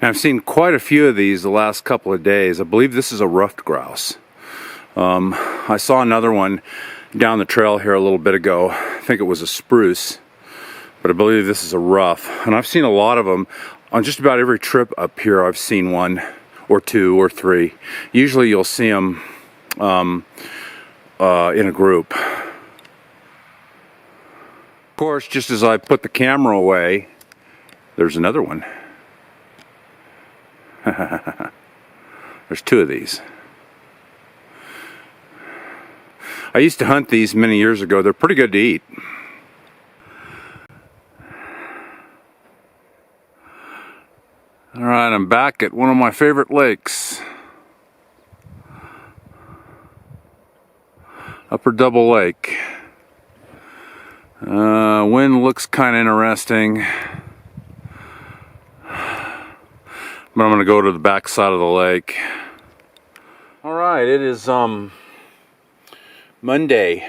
And I've seen quite a few of these the last couple of days. I believe this is a ruffed grouse. I saw another one down the trail here a little bit ago. I think it was a spruce, but I believe this is a ruff. And I've seen a lot of them on just about every trip up here. I've seen one or two or three. Usually you'll see them in a group. Of course, just as I put the camera away, there's another one. There's two of these. I used to hunt these many years ago. They're pretty good to eat. Alright, I'm back at one of my favorite lakes. Upper Double Lake. Wind looks kind of interesting. But I'm going to go to the back side of the lake. Alright, it is Monday,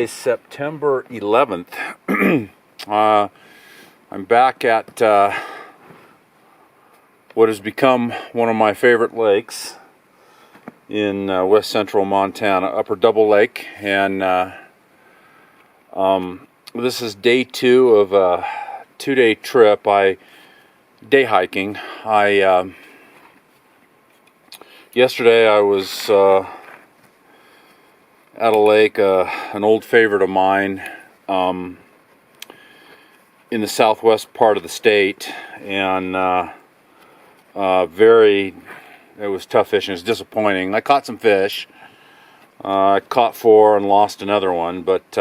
September 11th. I'm back at what has become one of my favorite lakes in west central Montana, Upper Double Lake, and this is day 2 of a 2-day trip. Day hiking. Yesterday I was at a lake, an old favorite of mine, in the southwest part of the state, and it was tough fishing. It was disappointing. I caught some fish. I caught 4 and lost another one, but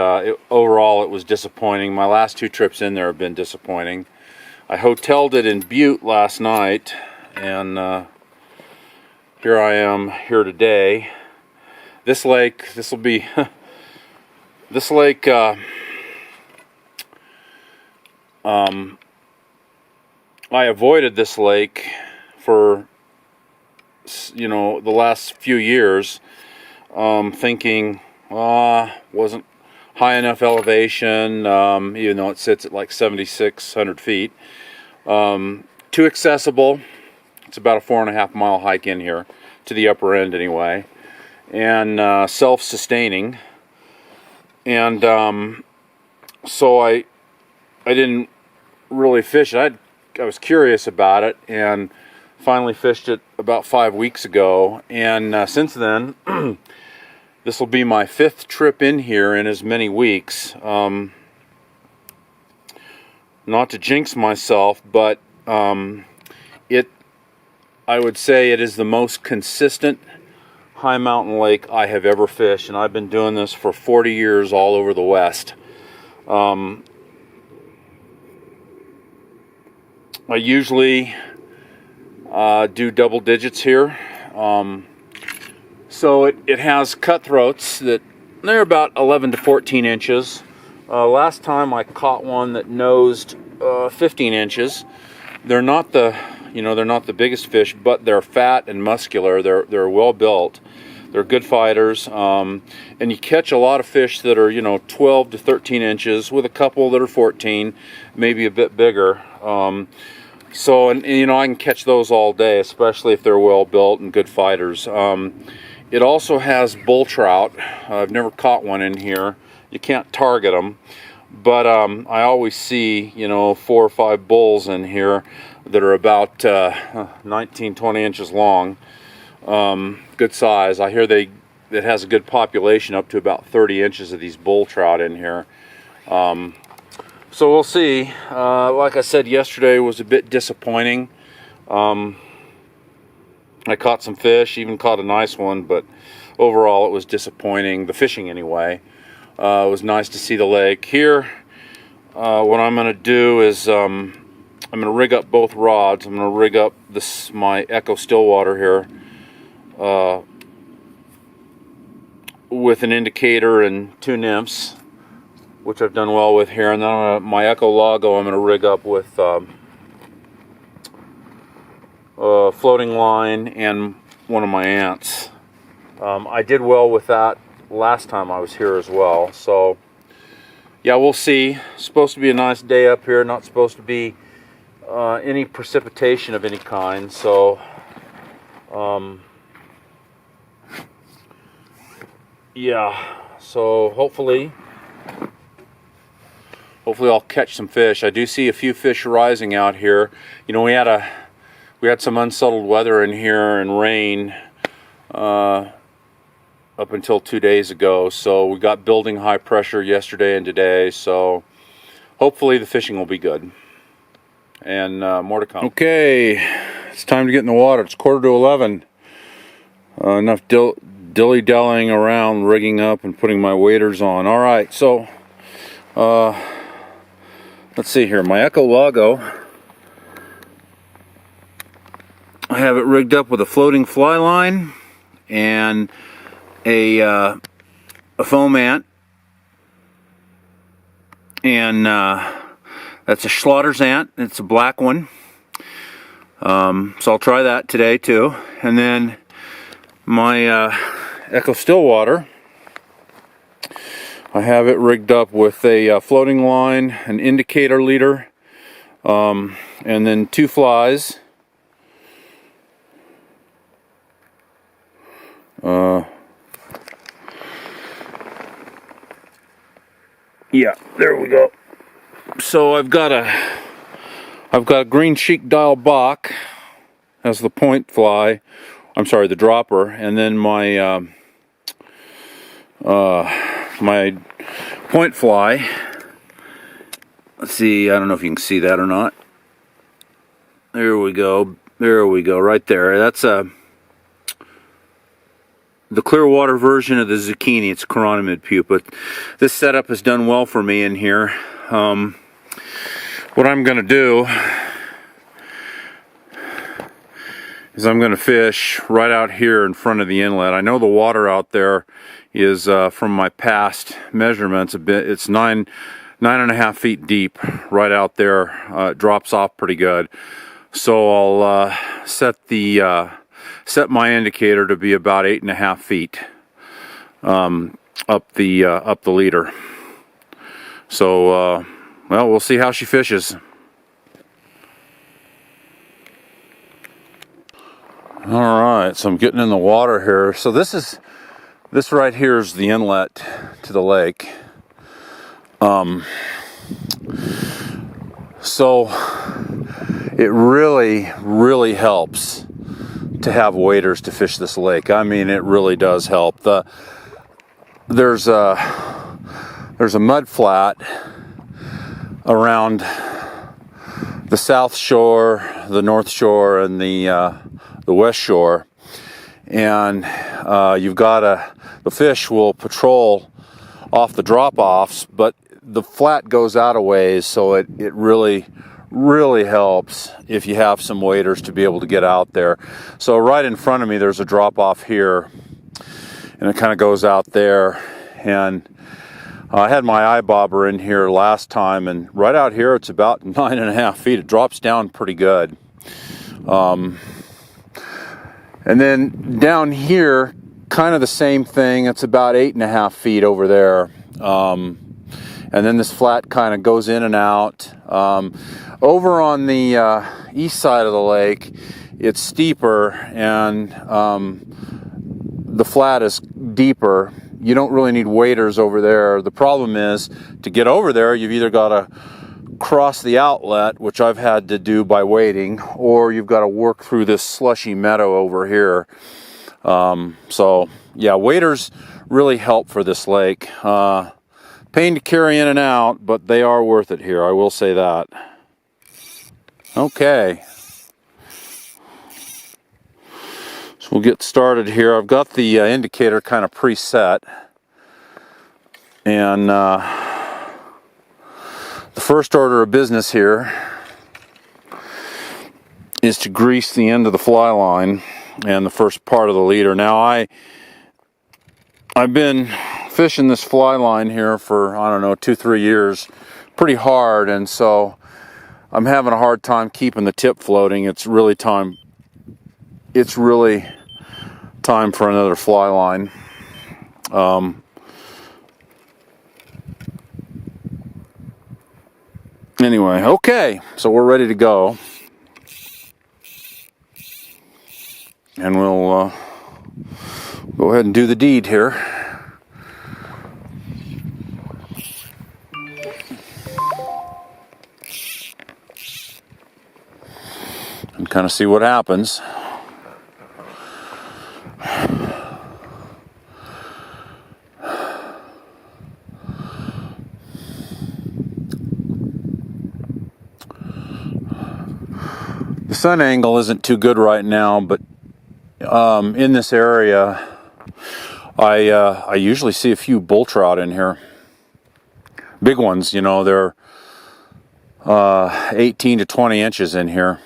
overall it was disappointing. My last 2 trips in there have been disappointing. I hoteled it in Butte last night, and here I am here today. This lake, this lake, I avoided this lake for, the last few years, thinking, wasn't high enough elevation, even though it sits at like 7,600 feet. Too accessible. It's about a 4.5 mile hike in here, to the upper end anyway, and self-sustaining. And so I didn't really fish it. I was curious about it, and finally fished it about 5 weeks ago, and since then this will be my 5th trip in here in as many weeks. Not to jinx myself, but I would say it is the most consistent high mountain lake I have ever fished, and I've been doing this for 40 years all over the West. I usually do double digits here. So it has cutthroats that they're about 11 to 14 inches. Last time I caught one that nosed 15 inches. They're not the biggest fish, but they're fat and muscular. They're well built. They're good fighters, and you catch a lot of fish that are 12 to 13 inches, with a couple that are 14, maybe a bit bigger. So I can catch those all day, especially if they're well built and good fighters. It also has bull trout. I've never caught one in here. You can't target them, but I always see 4 or 5 bulls in here that are about 19-20 inches long. Good size. I hear it has a good population, up to about 30 inches of these bull trout in here. So we'll see. Like I said, yesterday was a bit disappointing. I caught some fish, even caught a nice one, but overall it was disappointing, the fishing anyway. It was nice to see the lake. Here, what I'm going to do is I'm going to rig up both rods. I'm going to rig up my Echo Stillwater here with an indicator and 2 nymphs, which I've done well with here, and then my Echo Lago I'm going to rig up with floating line and one of my ants. I did well with that last time I was here as well, so yeah, we'll see. It's supposed to be a nice day up here, not supposed to be any precipitation of any kind. So yeah, so hopefully I'll catch some fish. I do see a few fish rising out here. You know, we had some unsettled weather in here and rain up until 2 days ago, so we got building high pressure yesterday and today, so hopefully the fishing will be good, and more to come. Okay, it's time to get in the water. It's 10:45. Enough dilly-dallying around, rigging up and putting my waders on. All right, so let's see here. My Echo Lago, I have it rigged up with a floating fly line and a foam ant, and that's a Schlotter's ant. It's a black one, so I'll try that today too. And then my Echo Stillwater, I have it rigged up with a floating line, an indicator leader, and then 2 flies. Yeah, there we go. So I've got a green cheek dial Bach as the point fly. I'm sorry, the dropper, and then my my point fly. Let's see, I don't know if you can see that or not. There we go. There we go, right there. That's the Clearwater version of the Zucchini. It's Chironomid pupa. This setup has done well for me in here. What I'm going to do is I'm going to fish right out here in front of the inlet. I know the water out there is, from my past measurements, it's 9.5 feet deep right out there. It drops off pretty good. So I'll set my indicator to be about 8.5 feet up the leader. So well, we'll see how she fishes. All right, so I'm getting in the water here. So this right here is the inlet to the lake. So it really helps to have waders to fish this lake. I mean, it really does help. There's a mud flat around the south shore, the north shore, and the west shore, and you've got the fish will patrol off the drop-offs, but the flat goes out a ways, so it really helps if you have some waders to be able to get out there. So right in front of me there's a drop-off here, and it kind of goes out there, and I had my eye bobber in here last time, and right out here it's about 9.5 feet. It drops down pretty good. And then down here, kind of the same thing. It's about 8.5 feet over there. And then this flat kind of goes in and out. Over on the east side of the lake, it's steeper, and the flat is deeper. You don't really need waders over there. The problem is, to get over there, you've either got to cross the outlet, which I've had to do by wading, or you've got to work through this slushy meadow over here. So yeah, waders really help for this lake. Pain to carry in and out, but they are worth it here, I will say that. Okay, so we'll get started here. I've got the indicator kind of preset, and the first order of business here is to grease the end of the fly line and the first part of the leader. Now I've been fishing this fly line here for, I don't know, 2-3 years, pretty hard, and so I'm having a hard time keeping the tip floating. It's really time for another fly line. Anyway, okay, so we're ready to go. And we'll go ahead and do the deed here. And kind of see what happens. The sun angle isn't too good right now, but in this area, I usually see a few bull trout in here. Big ones, you know, they're 18 to 20 inches in here.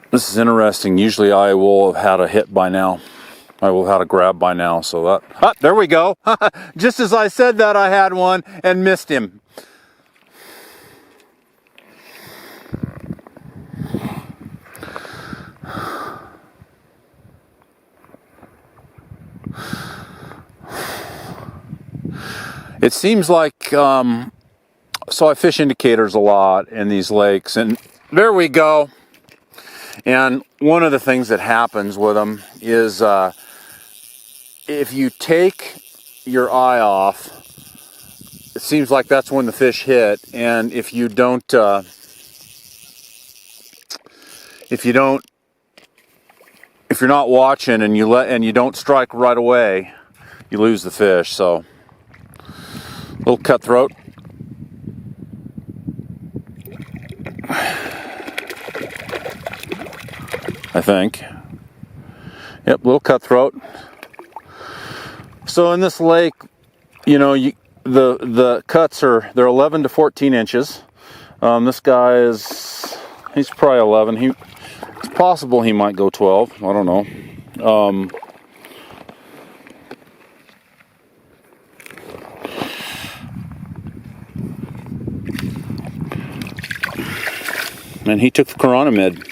This is interesting. Usually I will have had a hit by now. I will have had a grab by now. So that, there we go. Just as I said that, I had one and missed him. It seems like, so I fish indicators a lot in these lakes, and there we go. And one of the things that happens with them is if you take your eye off, it seems like that's when the fish hit. And if you're not watching and you don't strike right away, you lose the fish. So, little cutthroat. I think. Yep, little cutthroat. So in this lake, you know, the cuts they're 11 to 14 inches. This guy he's probably 11. It's possible he might go 12. I don't know. And he took the Chironomid.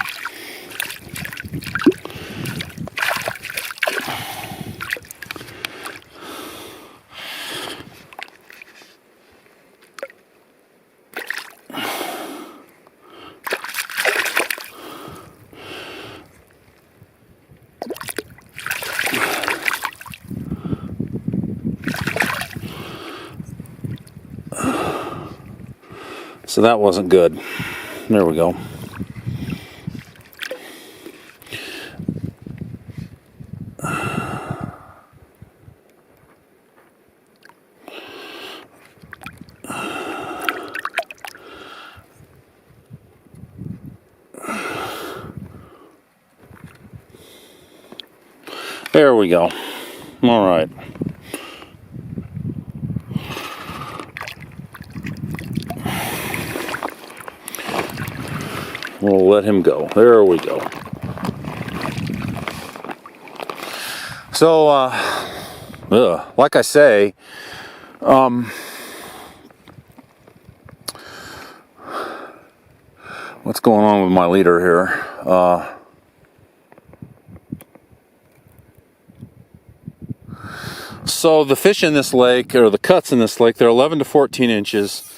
So that wasn't good. There we go. There we go. All right. We'll let him go. There we go. So, like I say, what's going on with my leader here? So the fish in this lake, or the cuts in this lake, they're 11 to 14 inches.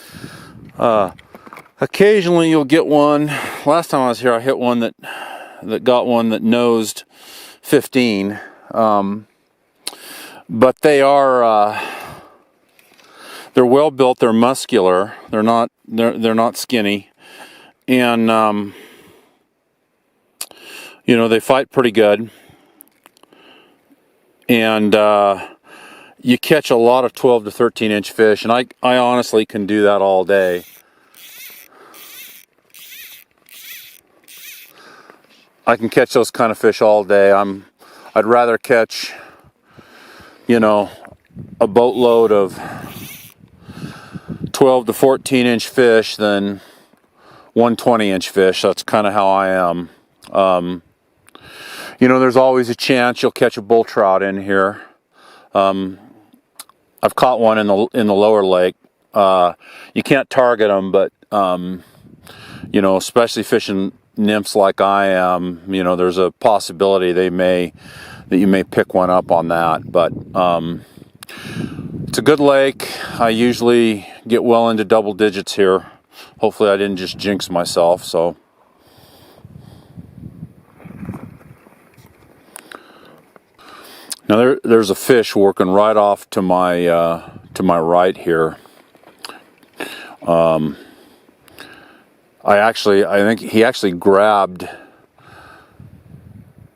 Occasionally you'll get one. Last time I was here, I hit one that got one that nosed 15. But they are they're well built. They're muscular. They're not skinny, and you know, they fight pretty good. And you catch a lot of 12 to 13 inch fish, and I honestly can do that all day. I can catch those kind of fish all day. I'd rather catch, you know, a boatload of 12 to 14 inch fish than 120 inch fish. That's kind of how I am. You know, there's always a chance you'll catch a bull trout in here. I've caught one in the lower lake. You can't target them, but you know, especially fishing nymphs like I am, you know, there's a possibility that you may pick one up on that. But it's a good lake. I usually get well into double digits here. Hopefully I didn't just jinx myself. So now there's a fish working right off to my right here. I think he actually grabbed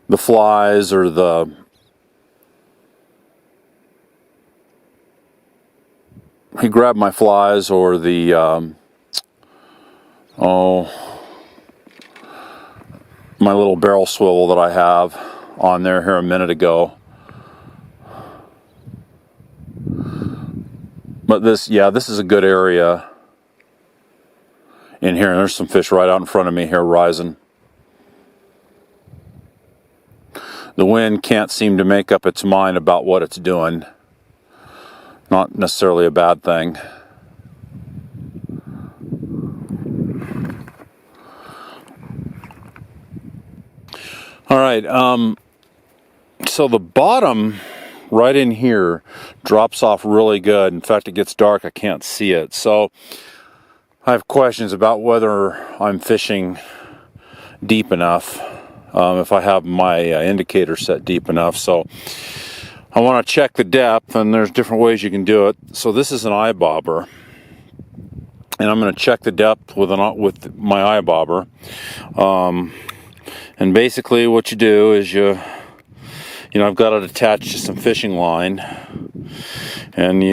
the flies or he grabbed my flies or the my little barrel swivel that I have on there here a minute ago. But this is a good area in here, and there's some fish right out in front of me here rising. The wind can't seem to make up its mind about what it's doing. Not necessarily a bad thing. All right, so the bottom right in here drops off really good. In fact, it gets dark, I can't see it. So I have questions about whether I'm fishing deep enough, if I have my indicator set deep enough. So I want to check the depth, and there's different ways you can do it. So this is an eye bobber, and I'm going to check the depth with my eye bobber. And basically what you do is you know, I've got it attached to some fishing line, and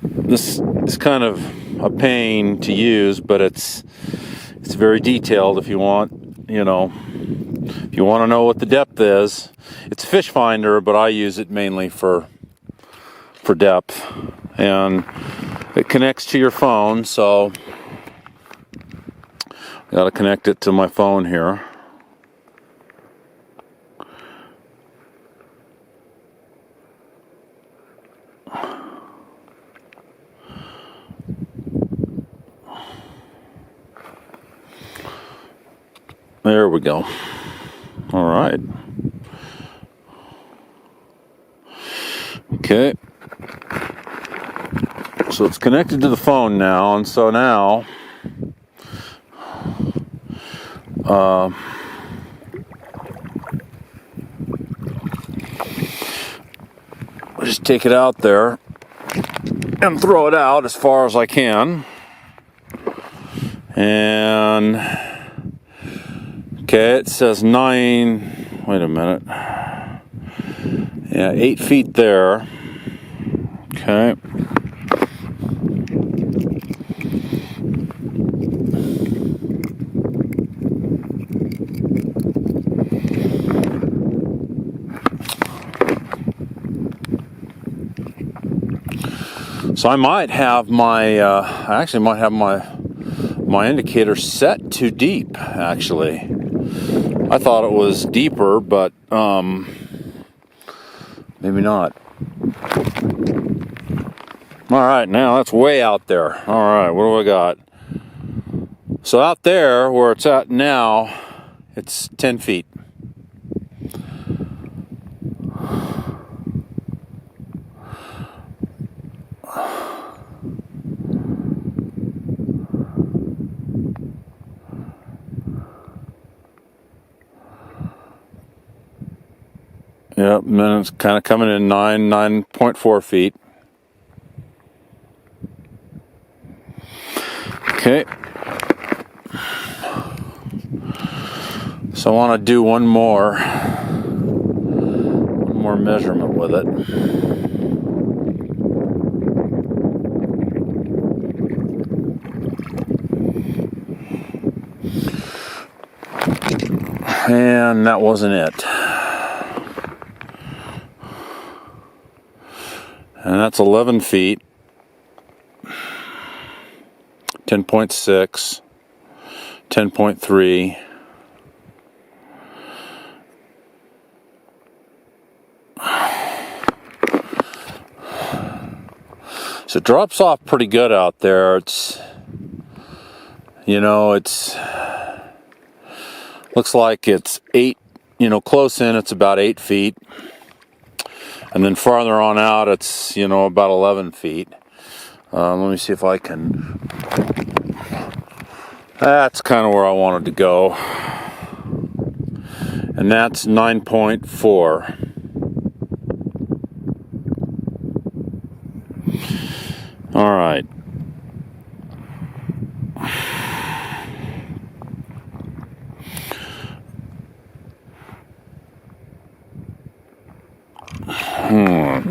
this is kind of a pain to use, but it's very detailed. If you want, you know, if you want to know what the depth is, it's a fish finder, but I use it mainly for depth, and it connects to your phone. So I got to connect it to my phone here. There we go. All right. Okay. So it's connected to the phone now, and so now I'll just take it out there and throw it out as far as I can. And okay, it says 9, wait a minute. Yeah, 8 feet there. Okay. So I might have I actually might have my indicator set too deep, actually. I thought it was deeper, but maybe not. All right, now that's way out there. All right, what do I got? So out there, where it's at now, it's 10 feet. Yep, and then it's kind of coming in 9.4 feet. Okay. So I want to do one more measurement with it. And that wasn't it. And that's 11 feet, 10.6, 10.3. So it drops off pretty good out there. It's, you know, it's, looks like it's 8, you know, close in it's about 8 feet. And then farther on out it's, you know, about 11 feet. Let me see if I can, that's kind of where I wanted to go. And that's 9.4. All right.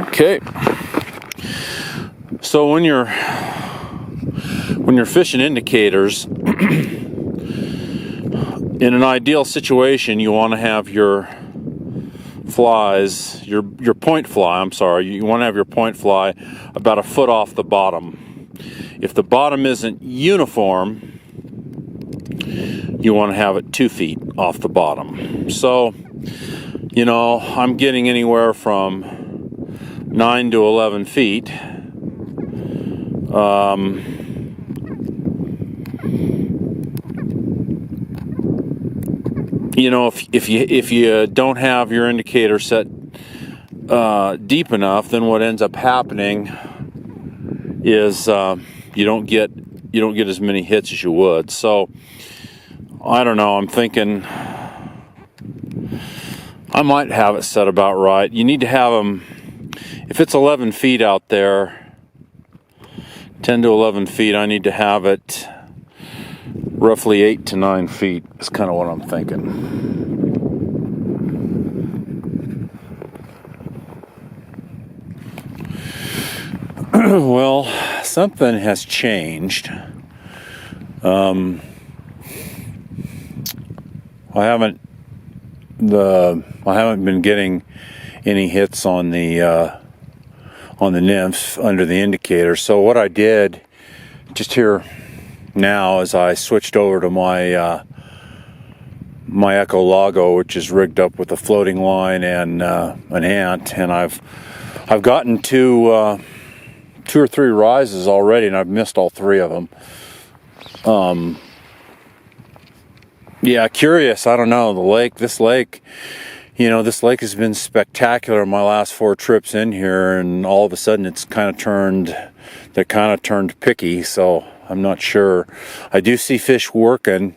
Okay. So when you're fishing indicators, in an ideal situation, you want to have your flies, your point fly, I'm sorry, you want to have your point fly about a foot off the bottom. If the bottom isn't uniform, you want to have it 2 feet off the bottom. So, you know, I'm getting anywhere from 9 to 11 feet. You know, if you don't have your indicator set deep enough, then what ends up happening is you don't get as many hits as you would. So I don't know. I'm thinking I might have it set about right. You need to have them. If it's 11 feet out there, 10 to 11 feet, I need to have it roughly 8 to 9 feet is kind of what I'm thinking. Well, something has changed. I haven't been getting any hits on the nymphs under the indicator. So what I did just here now is I switched over to my my Echo Lago, which is rigged up with a floating line and an ant, and I've gotten to 2 or 3 rises already, and I've missed all 3 of them. Yeah, curious. I don't know. This lake, you know, this lake has been spectacular my last 4 trips in here, and all of a sudden it's kind of turned picky. So I'm not sure. I do see fish working.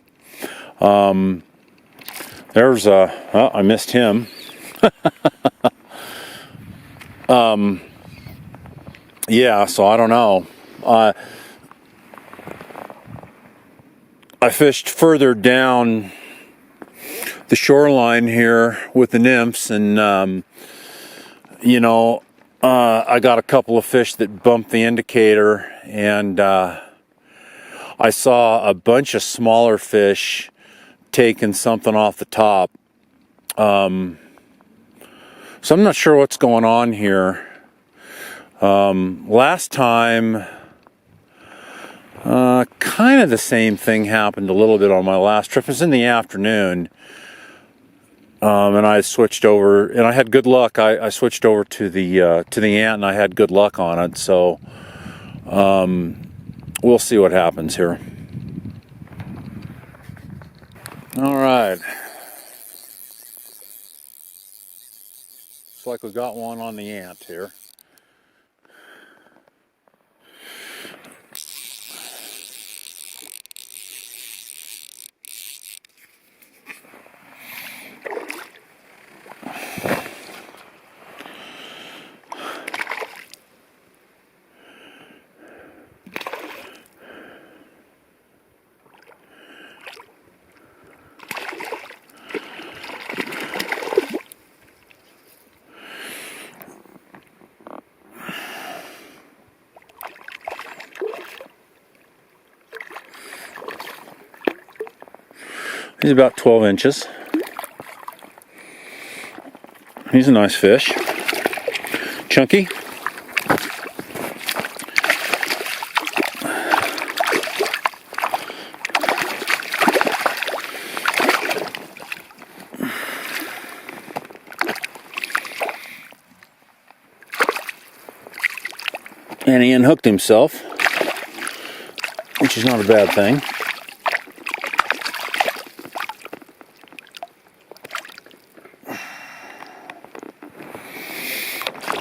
There's I missed him. Yeah, so I don't know. I fished further down the shoreline here with the nymphs, and you know, I got a couple of fish that bumped the indicator, and I saw a bunch of smaller fish taking something off the top. So I'm not sure what's going on here. Last time, kind of the same thing happened a little bit on my last trip. It was in the afternoon, and I switched over, and I had good luck. I switched over to the ant, and I had good luck on it. So we'll see what happens here. All right. Looks like we got one on the ant here. He's about 12 inches. He's a nice fish. Chunky. And he unhooked himself, which is not a bad thing.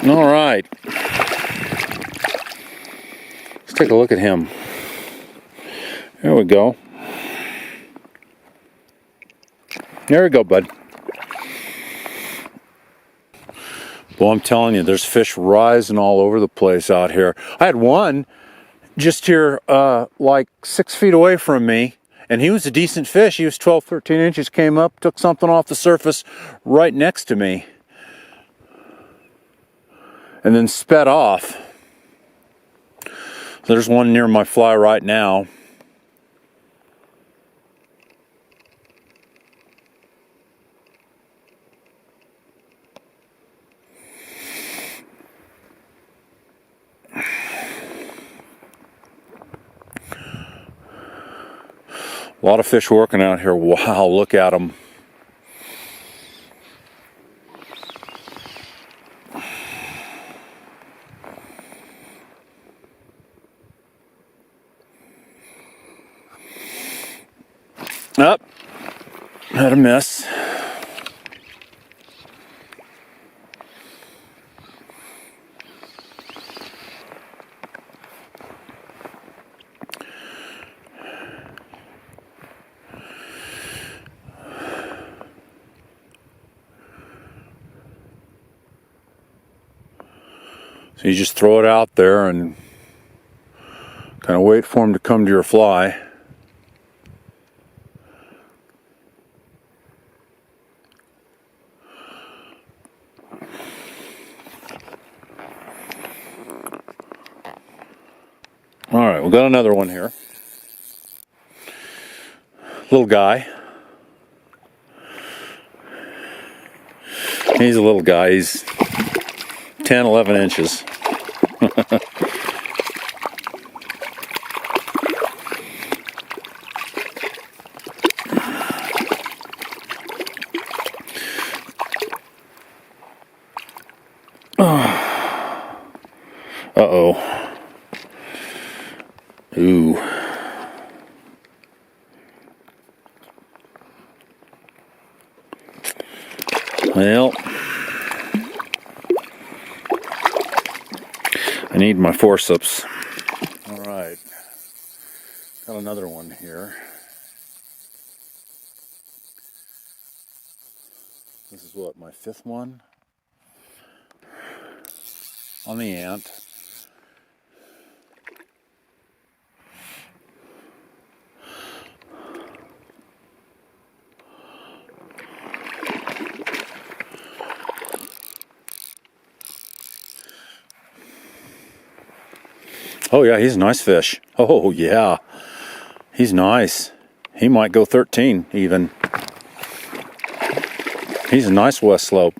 All right. Let's take a look at him. There we go. There we go, bud. Well, I'm telling you, there's fish rising all over the place out here. I had one just here like 6 feet away from me, and he was a decent fish. He was 12, 13 inches, came up, took something off the surface right next to me, and then sped off. There's one near my fly right now. A lot of fish working out here. Wow, look at them. Up. Had a miss. So you just throw it out there and kind of wait for him to come to your fly. All right, we've got another one here. Little guy. He's a little guy. He's 10, 11 inches. Uh-oh. Ooh. Well, I need my forceps. All right. Got another one here. This is what, my 5th one? On the ant. Oh yeah, he's a nice fish. Oh yeah, he's nice. He might go 13 even. He's a nice West Slope.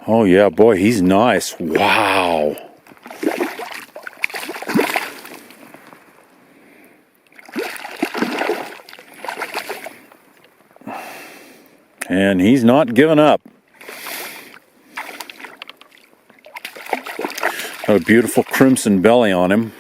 Oh yeah, boy, he's nice. Wow. And he's not giving up. Got a beautiful crimson belly on him.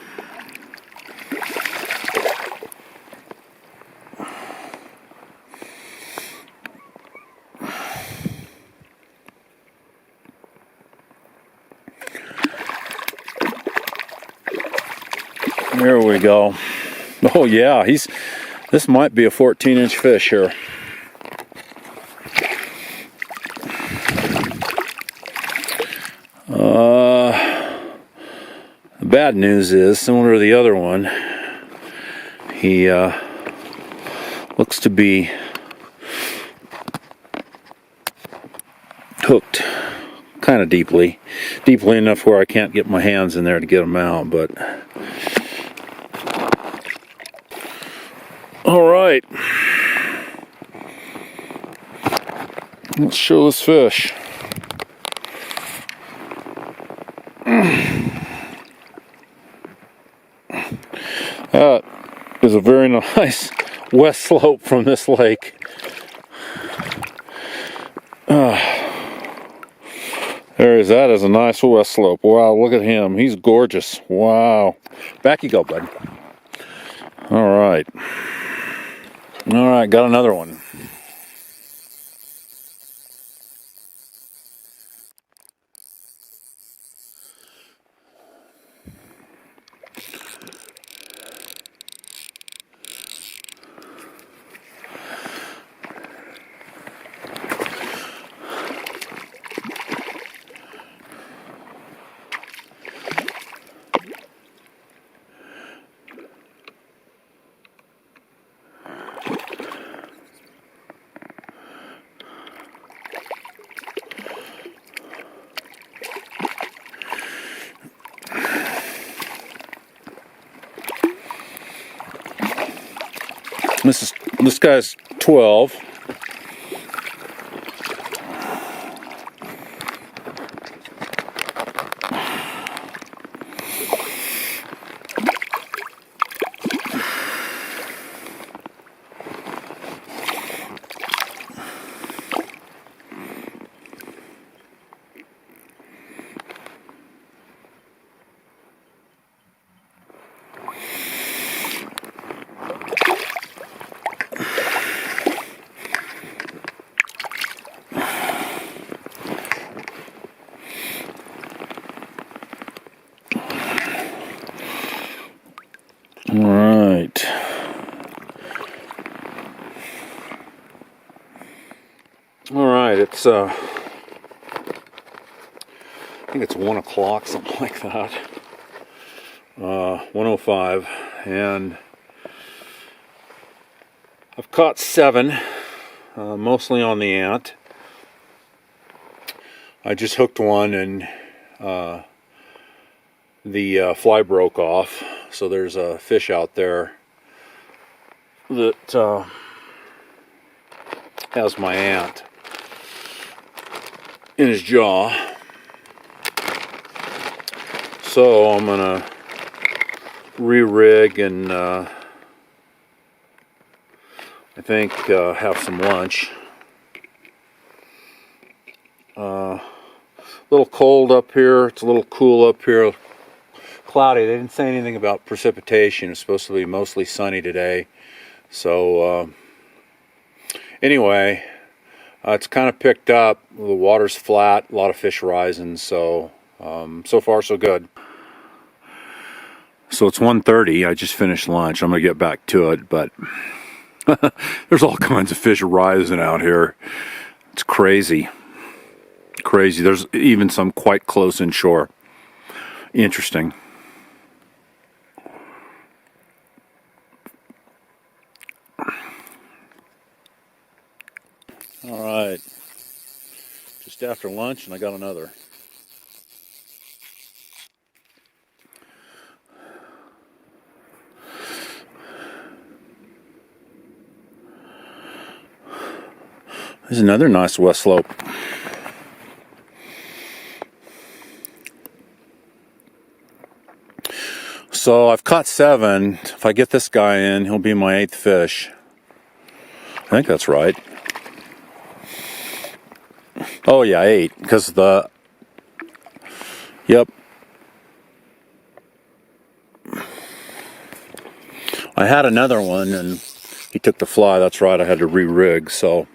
There we go. Oh yeah, this might be a 14-inch fish here. The bad news is, similar to the other one, he looks to be hooked kind of deeply enough where I can't get my hands in there to get them out, but all right, let's show this fish. That is a very nice west slope from this lake. That is a nice west slope. Wow, look at him. He's gorgeous. Wow. Back you go, bud. All right. All right, got another one. This guy's 12. All right, it's I think it's 1 o'clock, something like that. 1:05, and I've caught 7, mostly on the ant. I just hooked one, and the fly broke off, so there's a fish out there that has my ant in his jaw. So I'm gonna re-rig and I think have some lunch. A little cold up here, it's a little cool up here, cloudy. They didn't say anything about precipitation. It's supposed to be mostly sunny today. So anyway, it's kind of picked up. The water's flat, a lot of fish rising, so so far so good. So it's 1:30. I just finished lunch. I'm gonna get back to it, but there's all kinds of fish rising out here. It's crazy. Crazy. There's even some quite close inshore. Interesting. All right. Just after lunch, and I got another. There's another nice west slope. So I've caught 7. If I get this guy in, he'll be my 8th fish. I think that's right. Oh yeah, 8, because the, yep. I had another one and he took the fly. That's right, I had to re-rig, so.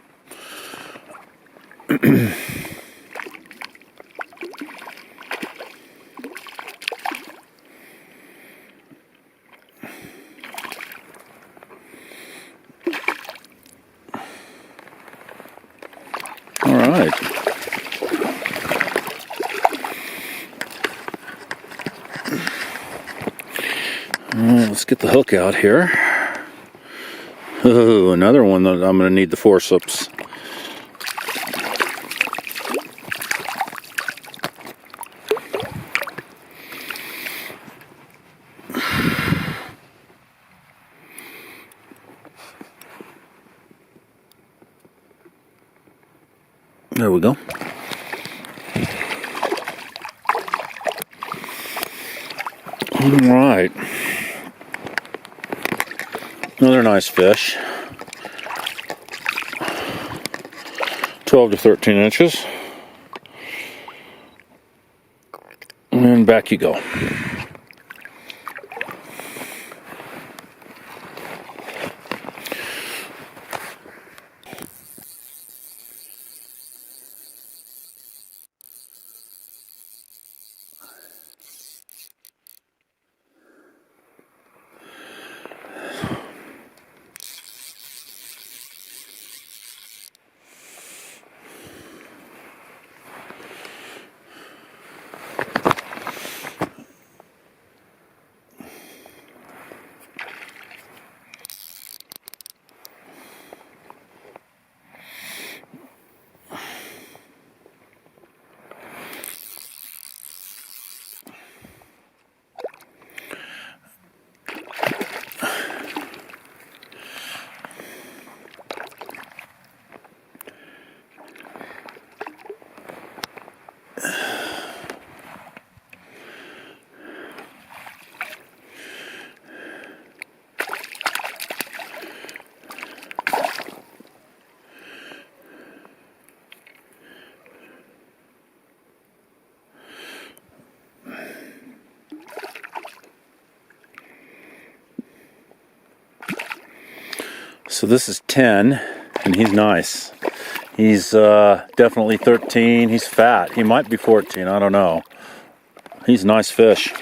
All right. Let's get the hook out here. Oh, another one that I'm going to need the forceps. There we go. All right. Another nice fish. 12 to 13 inches. And back you go. So this is 10, and he's nice. He's definitely 13. He's fat. He might be 14. I don't know. He's a nice fish.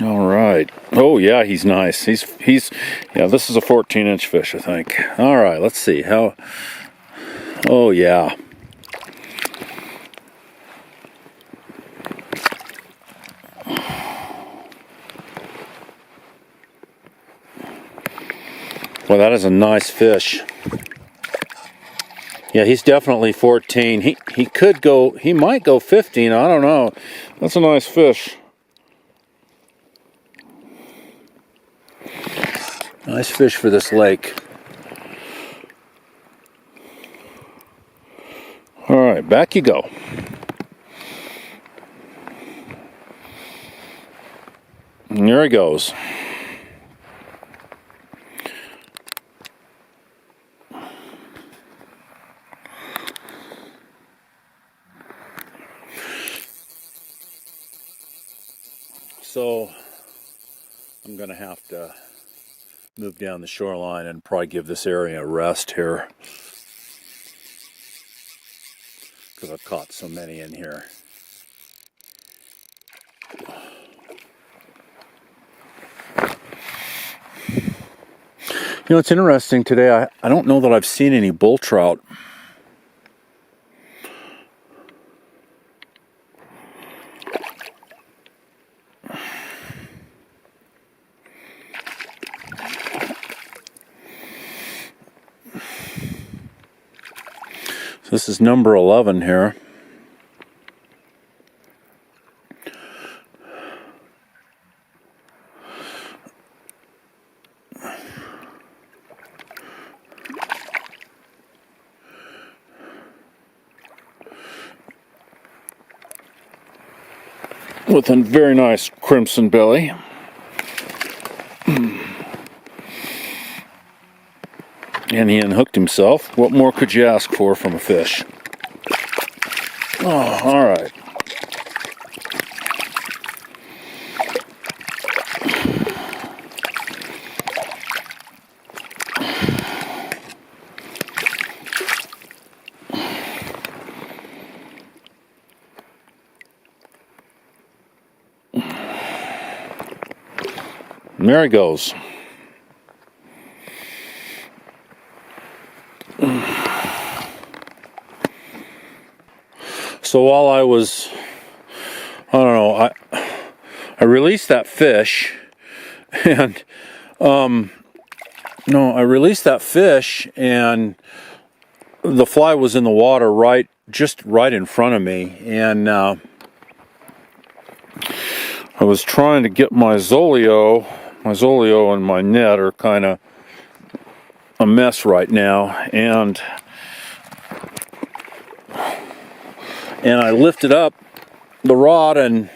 All right. Oh yeah, he's nice. He's yeah. This is a 14-inch fish, I think. All right. Let's see how. Oh yeah. Well, that is a nice fish. Yeah, he's definitely 14. He could go, he might go 15, I don't know. That's a nice fish. Nice fish for this lake. All right, back you go. And there he goes. So I'm going to have to move down the shoreline and probably give this area a rest here, because I've caught so many in here. You know, it's interesting today, I don't know that I've seen any bull trout. So this is number 11 here. With a very nice crimson belly. And he unhooked himself. What more could you ask for from a fish? Oh, all right. And there he goes. So while I was, I don't know, I released that fish, and I released that fish, and the fly was in the water just right in front of me, and I was trying to get my Zoleo and my net are kind of a mess right now, and and I lifted up the rod and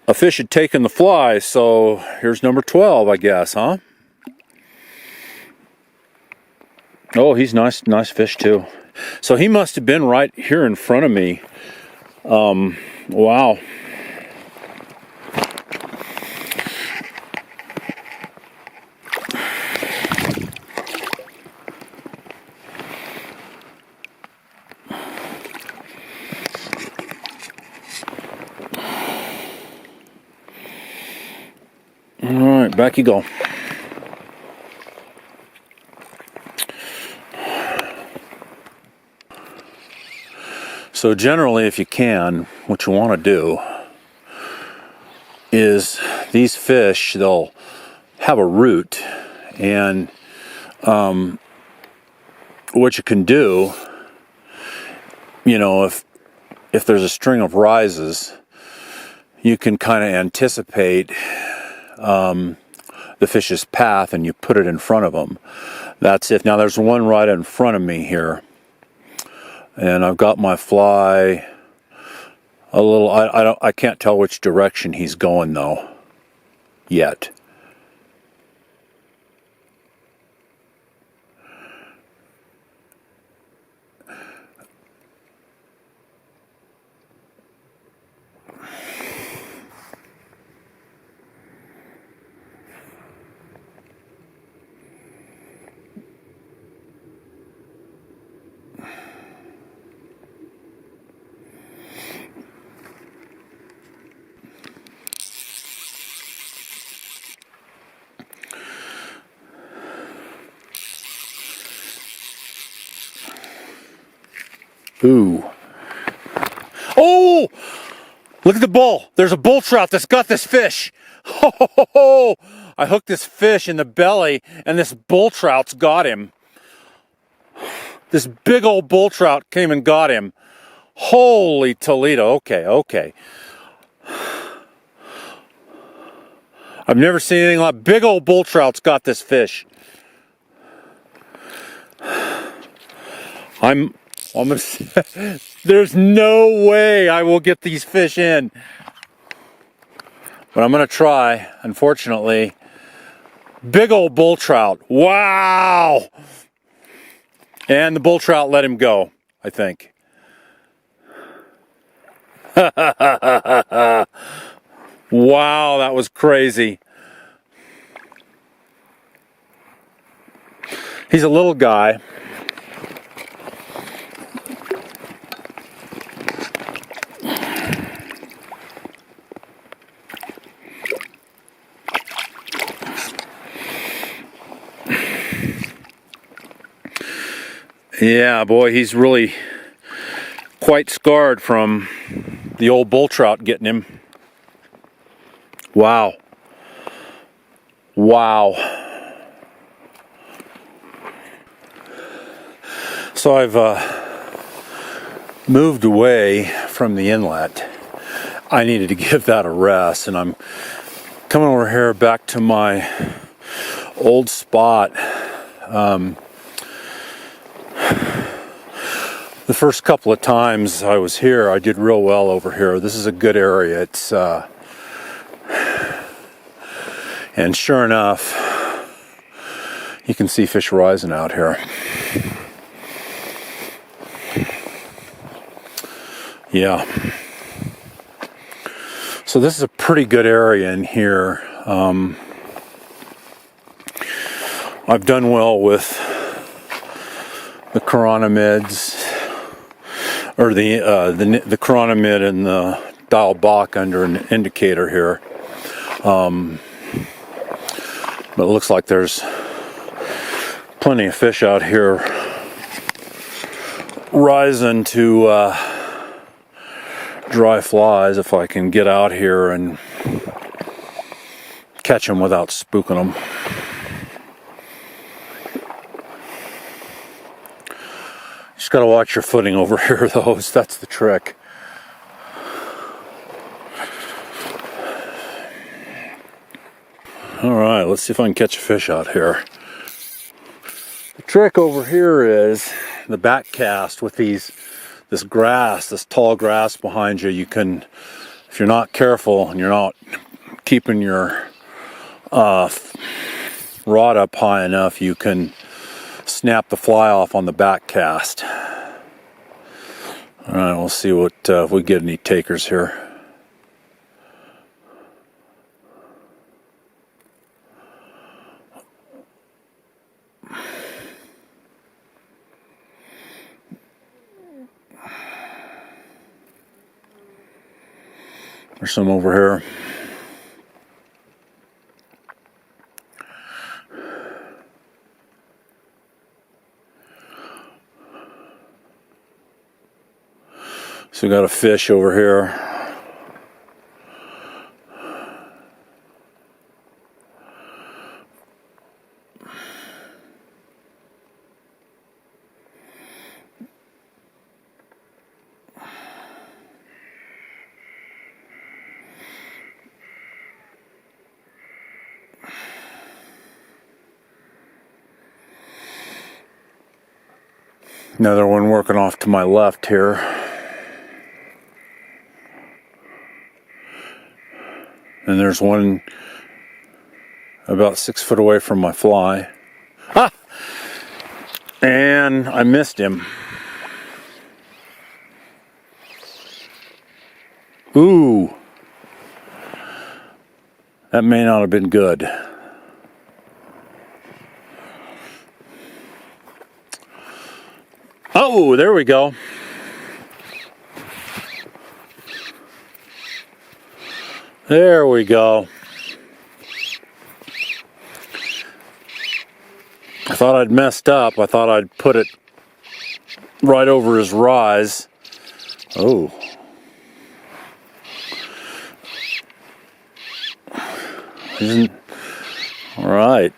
a fish had taken the fly. So here's number 12, I guess, huh? Oh, he's nice fish too. So he must have been right here in front of me. Wow. All right, back you go. So generally, if you can, what you want to do is these fish, they'll have a root, and what you can do, you know, if there's a string of rises, you can kind of anticipate the fish's path, and you put it in front of them. That's it. Now there's one right in front of me here, and I've got my fly a little. I can't tell which direction he's going though yet. Ooh. Oh! Look at the bull. There's a bull trout that's got this fish. Oh! I hooked this fish in the belly, and this bull trout's got him. This big old bull trout came and got him. Holy Toledo. Okay. I've never seen anything like big old bull trout's got this fish. There's no way I will get these fish in. But I'm going to try, unfortunately. Big old bull trout. Wow! And the bull trout let him go, I think. Wow, that was crazy. He's a little guy. Yeah, boy, he's really quite scarred from the old bull trout getting him. Wow. So I've moved away from the inlet. I needed to give that a rest, and I'm coming over here back to my old spot. The first couple of times I was here, I did real well over here. This is a good area. It's and sure enough, you can see fish rising out here. Yeah. So this is a pretty good area in here. I've done well with the chironomids, or the chironomid and the dial Bach under an indicator here. But it looks like there's plenty of fish out here rising to dry flies if I can get out here and catch them without spooking them. Just gotta watch your footing over here, though. That's the trick. All right, let's see if I can catch a fish out here. The trick over here is the back cast with these this grass, this tall grass behind you, you can, if you're not careful and you're not keeping your rod up high enough, you can snap the fly off on the back cast. All right, we'll see what if we get any takers here. There's some over here. So we got a fish over here. Another one working off to my left here. And there's one about 6 foot away from my fly. Ah! And I missed him. Ooh. That may not have been good. Oh, there we go. There we go. I thought I'd messed up. I thought I'd put it right over his rise. Oh. All right.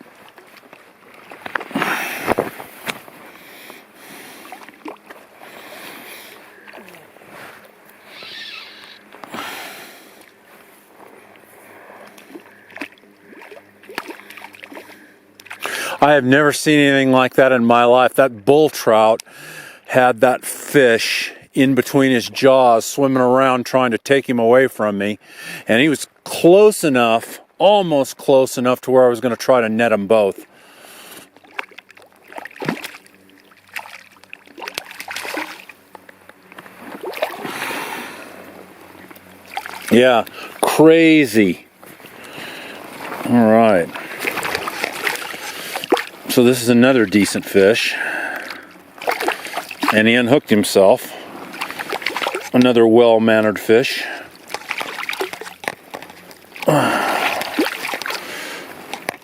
I have never seen anything like that in my life. That bull trout had that fish in between his jaws, swimming around trying to take him away from me. And he was close enough, almost close enough to where I was going to try to net them both. Yeah, crazy. All right. So this is another decent fish. And he unhooked himself. Another well-mannered fish. All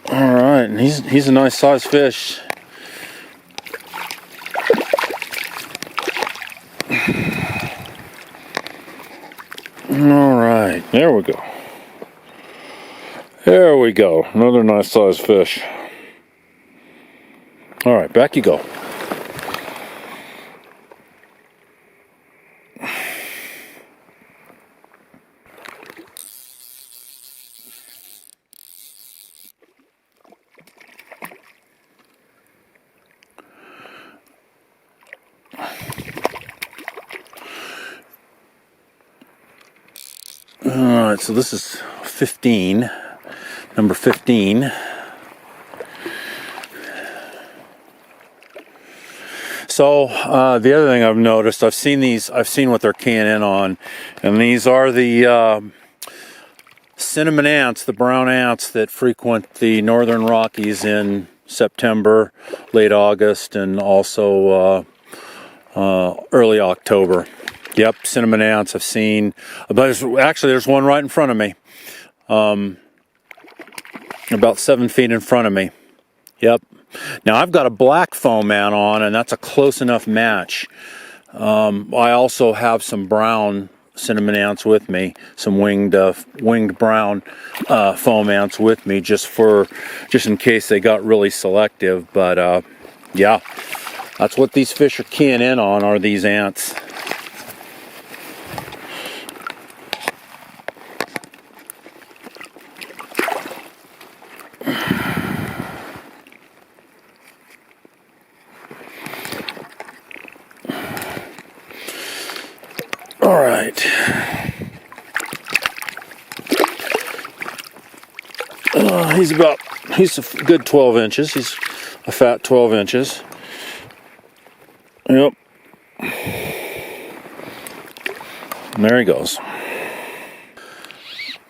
right, and he's a nice sized fish. All right, there we go. There we go, another nice sized fish. All right, back you go. All right, so this is 15, number 15. So the other thing I've noticed, I've seen what they're keying in on, and these are the cinnamon ants, the brown ants that frequent the northern Rockies in September, late August, and also early October. Yep, cinnamon ants I've seen. But there's one right in front of me. About 7 feet in front of me. Yep. Now I've got a black foam ant on, and that's a close enough match. I also have some brown cinnamon ants with me, some winged brown foam ants with me, just in case they got really selective. But yeah, that's what these fish are keying in on, are these ants. He's a good 12 inches. He's a fat 12 inches. Yep. And there he goes.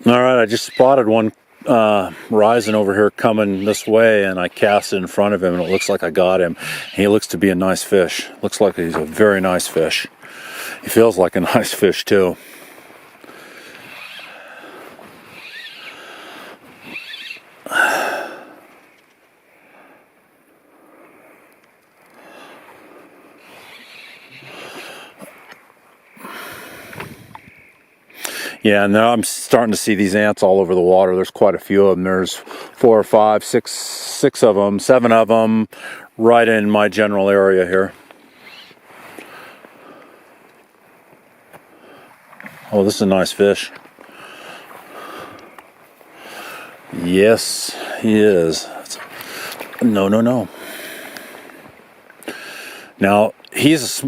All right, I just spotted one rising over here coming this way, and I cast it in front of him, and it looks like I got him. He looks to be a nice fish. Looks like he's a very nice fish. He feels like a nice fish too. Yeah, and now I'm starting to see these ants all over the water. There's quite a few of them. There's 4 or 5, 6 of them, 7 of them right in my general area here. Oh, this is a nice fish. Yes, he is. No. Now,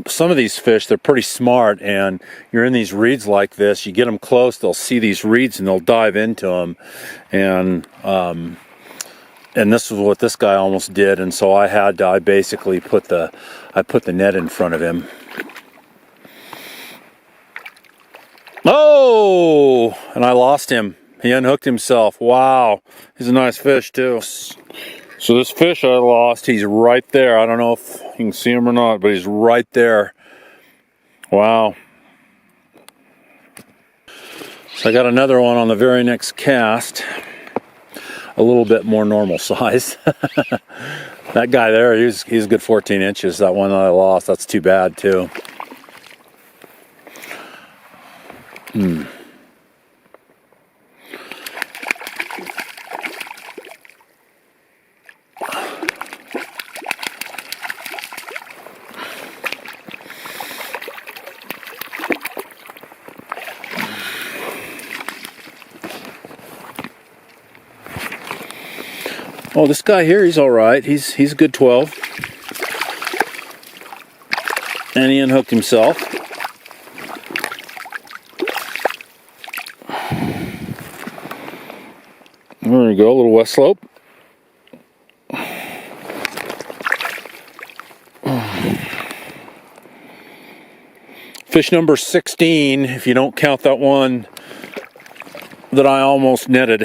some of these fish, they're pretty smart, and you're in these reeds like this, you get them close, they'll see these reeds and they'll dive into them. And this is what this guy almost did, and so I basically put the net in front of him. Oh, and I lost him. He unhooked himself. Wow, he's a nice fish too. So this fish I lost, he's right there. I don't know if you can see him or not, but he's right there. Wow. So I got another one on the very next cast. A little bit more normal size. That guy there, he's a good 14 inches. That one that I lost, that's too bad too. Oh, this guy here, he's all right. He's a good 12. And he unhooked himself. There we go, a little west slope. Fish number 16, if you don't count that one that I almost netted.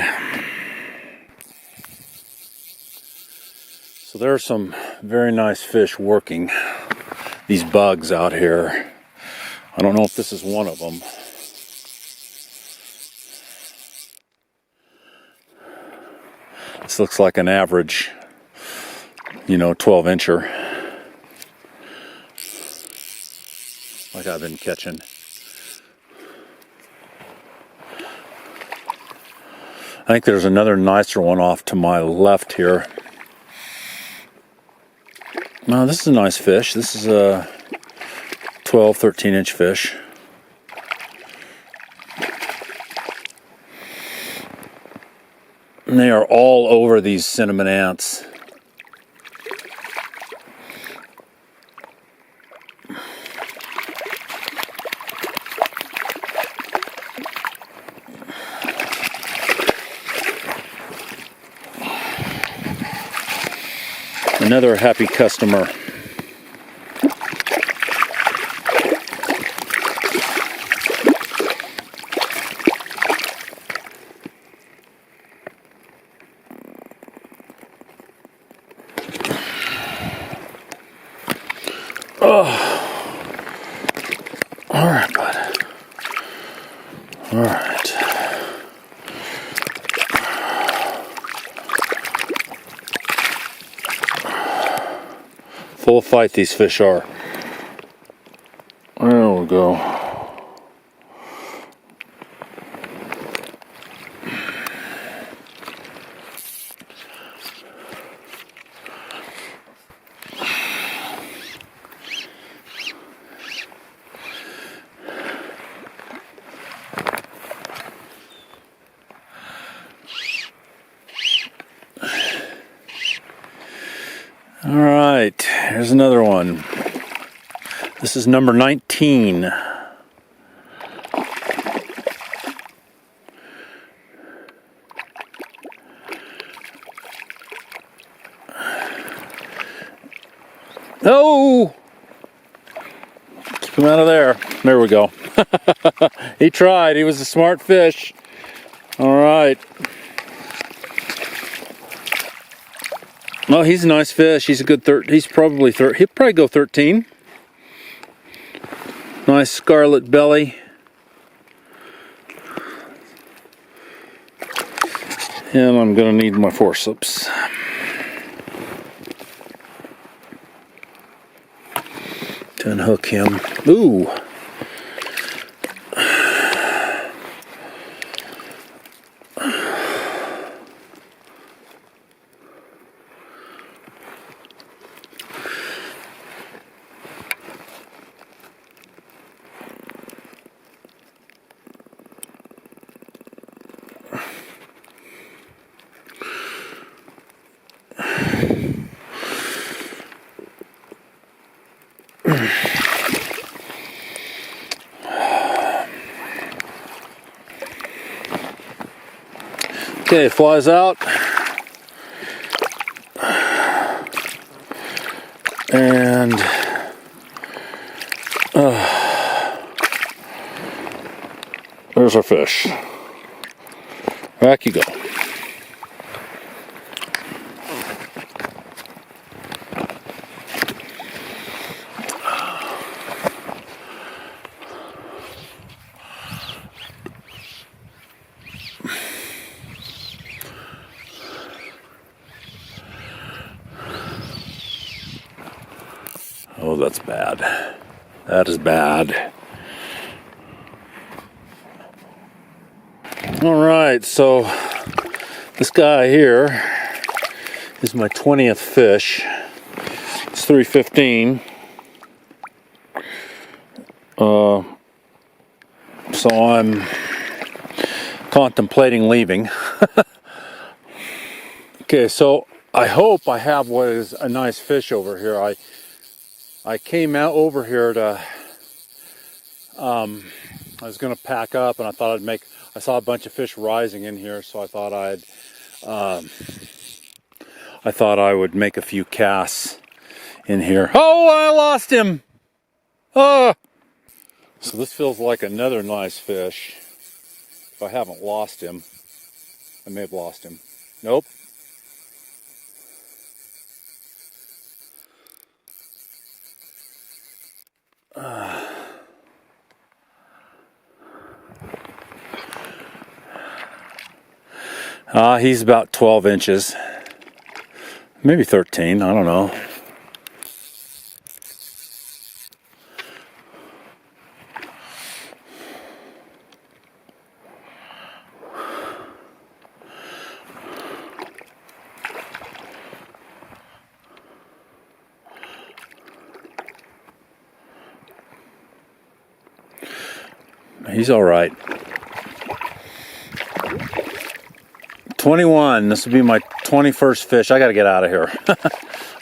So there are some very nice fish working these bugs out here. I don't know if this is one of them. This looks like an average, 12 incher. Like I've been catching. I think there's another nicer one off to my left here. Now this is a nice fish. This is a 12, 13 inch fish. And they are all over these cinnamon ants. Another happy customer. All right, bud. All right. Full of fight these fish are. There we go. All right, here's another one. This is number 19. Oh! Keep him out of there. There we go. He tried. He was a smart fish. All right. Oh, he's a nice fish. He's a good he's probably he'll probably go 13. Nice scarlet belly. And I'm gonna need my forceps. To unhook him. Ooh. Okay, flies out. And there's our fish. Back you go. Oh, that's bad. That is bad. All right, so this guy here is my 20th fish. It's 3:15. So I'm contemplating leaving. Okay, so I hope I have what is a nice fish over here. I came out over here to, I was going to pack up, and I thought I saw a bunch of fish rising in here, so I thought I would make a few casts in here. Oh, I lost him! Oh! So this feels like another nice fish. If I haven't lost him, I may have lost him. Nope. He's about 12 inches. Maybe 13, I don't know. He's all right. 21. This will be my 21st fish. I got to get out of here.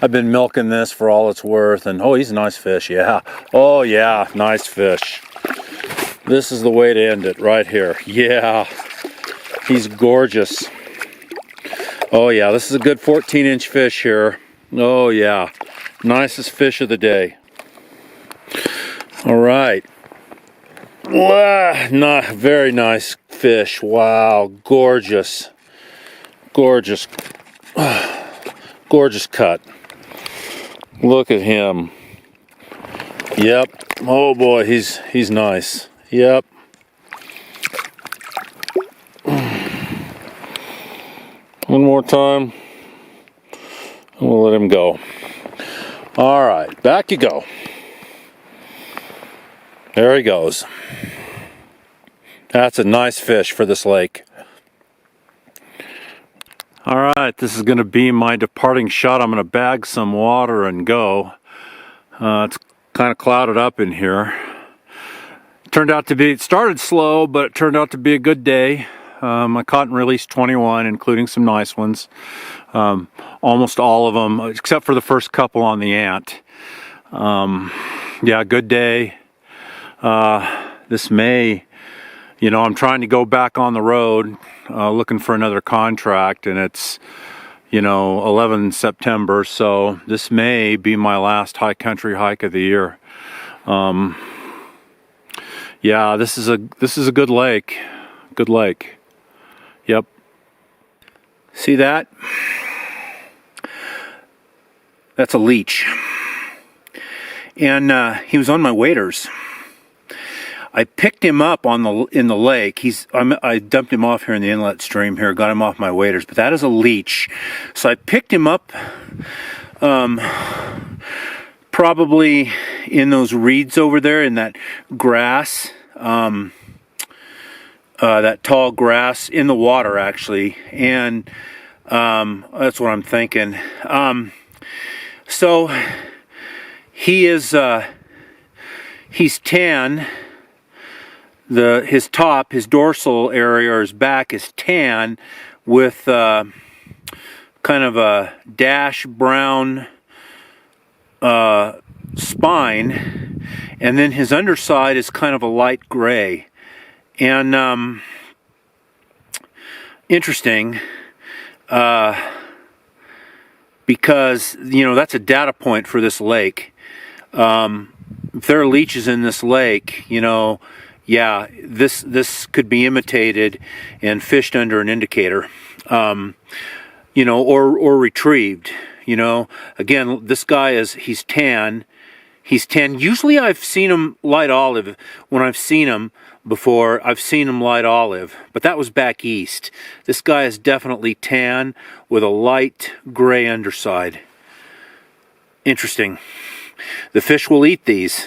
I've been milking this for all it's worth, and oh, he's a nice fish. Yeah. Oh yeah, nice fish. This is the way to end it right here. Yeah. He's gorgeous. Oh yeah, this is a good 14-inch fish here. Oh yeah. Nicest fish of the day. All right. Wow, very nice fish. Wow, gorgeous. Gorgeous. Gorgeous cut. Look at him. Yep. Oh boy, he's nice. Yep. One more time. And we'll let him go. All right, back you go. There he goes. That's a nice fish for this lake. All right, this is going to be my departing shot. I'm going to bag some water and go. It's kind of clouded up in here. It started slow, but it turned out to be a good day. I caught and released 21, including some nice ones. Almost all of them, except for the first couple on the ant. Yeah, good day. This May, I'm trying to go back on the road, looking for another contract, and it's, you know, 11 September, so this may be my last high country hike of the year. Yeah, this is a good lake. Good lake. Yep. See that? That's a leech. And he was on my waders. I picked him up in the lake. I dumped him off here in the inlet stream here, got him off my waders, but that is a leech. So I picked him up probably in those reeds over there in that grass, that tall grass in the water actually, and that's what I'm thinking. So he is he's tan. His dorsal area or his back is tan with kind of a dash brown spine, and then his underside is kind of a light gray. And interesting, because, you know, that's a data point for this lake. If there are leeches in this lake, you know, yeah, this could be imitated and fished under an indicator, you know, or retrieved. You know, again, this guy he's tan. He's tan. Usually I've seen him light olive. When I've seen him before, I've seen him light olive, but that was back east. This guy is definitely tan with a light gray underside. Interesting. The fish will eat these.